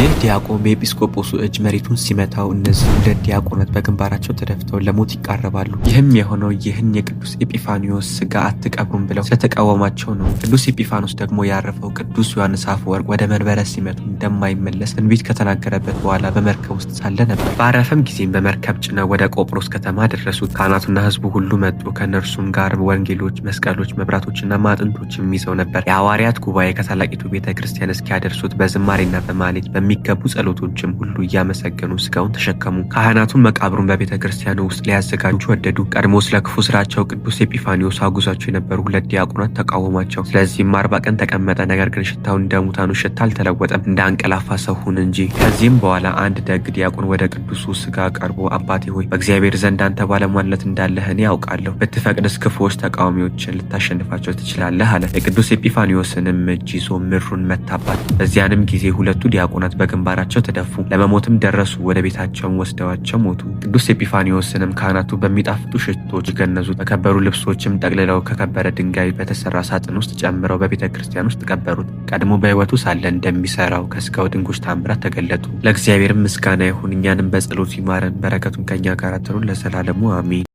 ይህ ዲያቆን በኤጲስቆጶሱ እጅ መሬቱን ሲመታው እነዚህ ሁለት ዲያቆናት በግንባራቸው ተደፍተው ለሞት ይቃረባሉ። ይህም የሆነው ይህን የቅዱስ ኤጲፋኒዎስ ስጋ አትቀብሩም ብለው ስለተቃወማቸው ነው። ቅዱስ ኤጲፋኖስ ደግሞ ያረፈው ቅዱስ ዮሐንስ አፈወርቅ ወደ መንበረ ሲመቱ እንደማይመለስ ትንቢት ከተናገረበት በኋላ በመርከብ ውስጥ ሳለ ነበር። ባረፈም ጊዜም በመርከብ ጭነው ወደ ቆጵሮስ ከተማ ደረሱት። ካህናቱና ሕዝቡ ሁሉ መጡ። ከእነርሱም ጋር ወንጌሎች፣ መስቀሎች፣ መብራቶችና ማዕጠንቶችም ይዘው ነበር። የሐዋርያት ጉባኤ ከታላቂቱ ቤተ ክርስቲያን እስኪያደርሱት በዝማሬና በማሌት በሚገቡ ጸሎቶችም ሁሉ እያመሰገኑ ስጋውን ተሸከሙ። ካህናቱም መቃብሩን በቤተ ክርስቲያኑ ውስጥ ሊያዘጋጁ ወደዱ። ቀድሞ ስለ ክፉ ስራቸው ቅዱስ ኤጲፋኒዎስ አጉዟቸው የነበሩ ሁለት ዲያቆናት ተቃወሟቸው። ስለዚህም 40 ቀን ተቀመጠ። ነገር ግን ሽታው እንደ ሙታኑ ሽታ አልተለወጠም፣ እንደ አንቀላፋ ሰው ሁን እንጂ። ከዚህም በኋላ አንድ ደግ ዲያቆን ወደ ቅዱሱ ስጋ ቀርቦ አባቴ ሆይ በእግዚአብሔር ዘንድ አንተ ባለሟልነት እንዳለህ እኔ ያውቃለሁ። ብትፈቅድስ ክፉዎች ተቃዋሚዎችን ልታሸንፋቸው ትችላለህ አለ። የቅዱስ ኤጲፋኒዎስንም እጅ ይዞ ምድሩን መታባት። በዚያንም ጊዜ ሁለቱ ዲያቆናት በግንባራቸው ተደፉ፣ ለመሞትም ደረሱ። ወደ ቤታቸውም ወስደዋቸው ሞቱ። ቅዱስ ኤጲፋኒዎስንም ካህናቱ በሚጣፍጡ ሽቶች ገነዙት። በከበሩ ልብሶችም ጠቅልለው ከከበረ ድንጋይ በተሰራ ሳጥን ውስጥ ጨምረው በቤተ ክርስቲያን ውስጥ ቀበሩት። ቀድሞ በሕይወቱ ሳለ እንደሚሰራው ከስጋው ድንቆች ታምራት ተገለጡ። ለእግዚአብሔር ምስጋና ይሁን፣ እኛንም በጸሎቱ ይማረን፣ በረከቱን ከኛ ጋር ትኑር ለዘላለሙ አሜን።